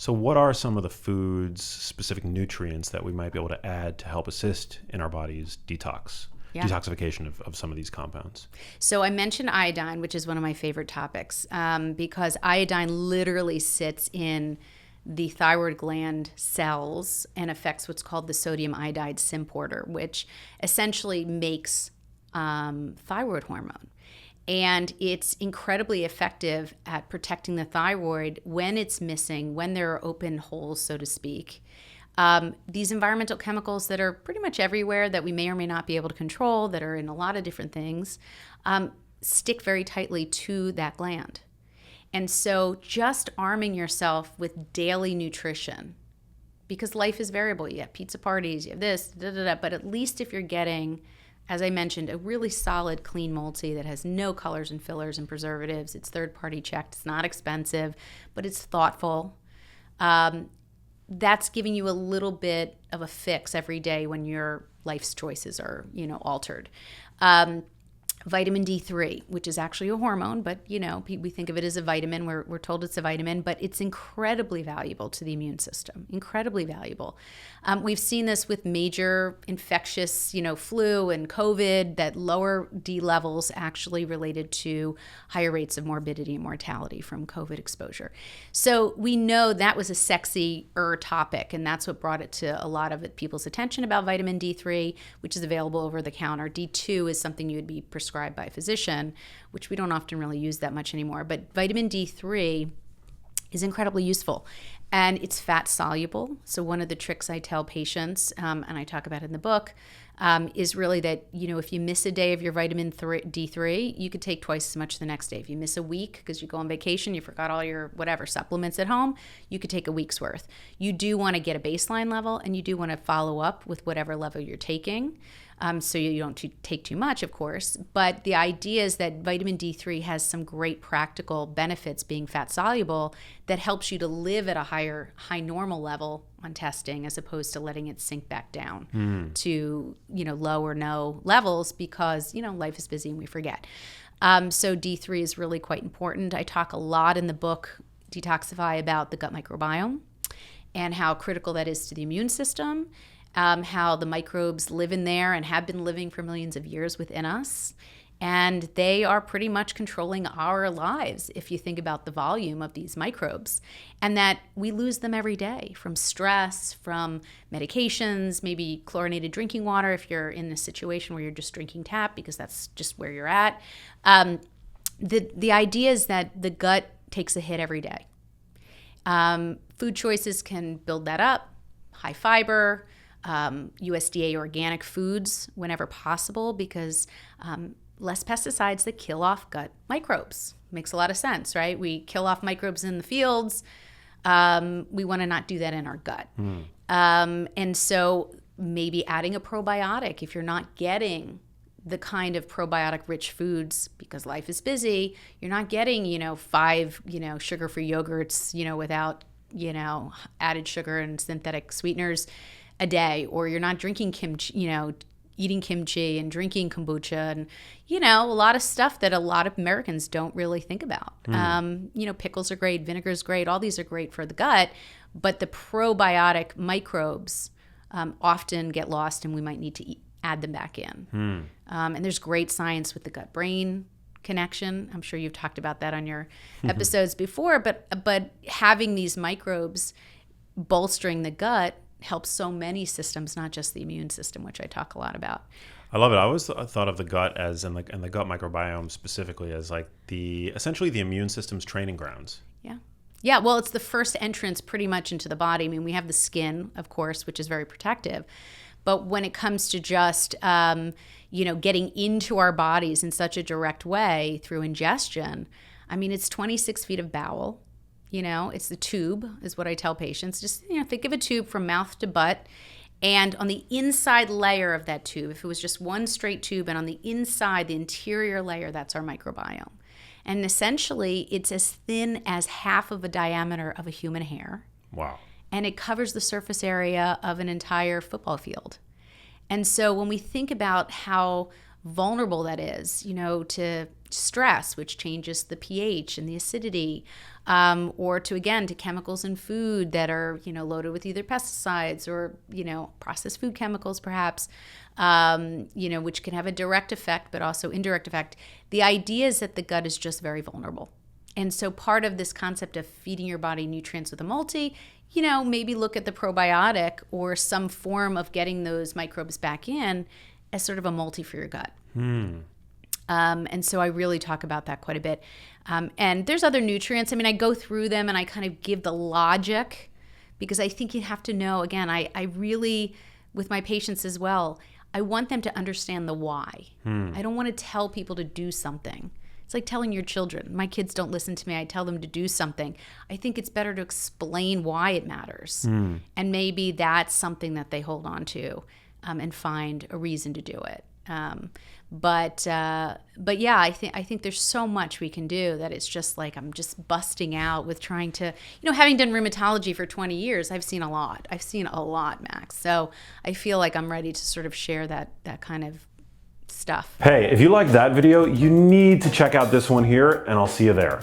So what are some of the food's specific nutrients that we might be able to add to help assist in our body's detoxification of some of these compounds? So I mentioned iodine, which is one of my favorite topics, because iodine literally sits in the thyroid gland cells and affects what's called the sodium iodide symporter, which essentially makes thyroid hormone. And it's incredibly effective at protecting the thyroid when it's missing, when there are open holes, so to speak. These environmental chemicals that are pretty much everywhere that we may or may not be able to control, that are in a lot of different things, stick very tightly to that gland. And so just arming yourself with daily nutrition, because life is variable. You have pizza parties, you have this, but at least if you're getting, as I mentioned, a really solid, clean multi that has no colors and fillers and preservatives, it's third-party checked, it's not expensive, but it's thoughtful. That's giving you a little bit of a fix every day when your life's choices are, altered. Vitamin D3, which is actually a hormone, but, we think of it as a vitamin. We're told it's a vitamin, but it's incredibly valuable to the immune system, incredibly valuable. We've seen this with major infectious, flu and COVID, that lower D levels actually related to higher rates of morbidity and mortality from COVID exposure. So we know that was a sexy-er topic, and that's what brought it to a lot of people's attention about vitamin D3, which is available over the counter. D2 is something you would be prescribed by a physician, which we don't often really use that much anymore. But vitamin D3 is incredibly useful, and it's fat soluble. So one of the tricks I tell patients, and I talk about it in the book, is really that, if you miss a day of your vitamin D3, you could take twice as much the next day. If you miss a week because you go on vacation, you forgot all your whatever supplements at home, you could take a week's worth. You do want to get a baseline level, and you do want to follow up with whatever level you're taking. So you don't take too much, of course. But the idea is that vitamin D3 has some great practical benefits, being fat soluble, that helps you to live at a high normal level on testing, as opposed to letting it sink back down to low or no levels, because life is busy and we forget. So D3 is really quite important. I talk a lot in the book Detoxify about the gut microbiome and how critical that is to the immune system. How the microbes live in there and have been living for millions of years within us. And they are pretty much controlling our lives, if you think about the volume of these microbes. And that we lose them every day from stress, from medications, maybe chlorinated drinking water if you're in a situation where you're just drinking tap because that's just where you're at. The idea is that the gut takes a hit every day. Food choices can build that up. High fiber, USDA organic foods whenever possible, because less pesticides that kill off gut microbes. Makes a lot of sense, right? We kill off microbes in the fields. We want to not do that in our gut. And so maybe adding a probiotic if you're not getting the kind of probiotic-rich foods, because life is busy. You're not getting, 5, sugar-free yogurts, without, added sugar and synthetic sweeteners a day, or you're not drinking kimchi, eating kimchi and drinking kombucha and, a lot of stuff that a lot of Americans don't really think about. Pickles are great, vinegar is great, all these are great for the gut, but the probiotic microbes often get lost, and we might need to add them back in. And there's great science with the gut-brain connection. I'm sure you've talked about that on your episodes before, but having these microbes bolstering the gut helps so many systems, not just the immune system, which I talk a lot about. I love it. I always thought of the gut as, and the gut microbiome specifically, as like essentially the immune system's training grounds. Yeah, well, it's the first entrance pretty much into the body. I mean, we have the skin, of course, which is very protective. But when it comes to just, getting into our bodies in such a direct way through ingestion, I mean, it's 26 feet of bowel. It's the tube is what I tell patients. Just, think of a tube from mouth to butt. And on the inside layer of that tube, if it was just one straight tube, and on the inside, the interior layer, that's our microbiome. And essentially, it's as thin as half of a diameter of a human hair. Wow. And it covers the surface area of an entire football field. And so when we think about how vulnerable that is, to stress, which changes the pH and the acidity, or to chemicals in food that are, loaded with either pesticides or, processed food chemicals perhaps, which can have a direct effect, but also indirect effect. The idea is that the gut is just very vulnerable. And so part of this concept of feeding your body nutrients with a multi, maybe look at the probiotic or some form of getting those microbes back in as sort of a multi for your gut. And so I really talk about that quite a bit. And there's other nutrients. I go through them and I kind of give the logic, because I think you have to know, again, I really, with my patients as well, I want them to understand the why. I don't want to tell people to do something. It's like telling your children. My kids don't listen to me. I tell them to do something. I think it's better to explain why it matters. And maybe that's something that they hold on to and find a reason to do it. But yeah, I think there's so much we can do that it's just like I'm just busting out with trying to, having done rheumatology for 20 years, I've seen a lot. I've seen a lot, Max. So I feel like I'm ready to sort of share that kind of stuff. Hey, if you liked that video, you need to check out this one here, and I'll see you there.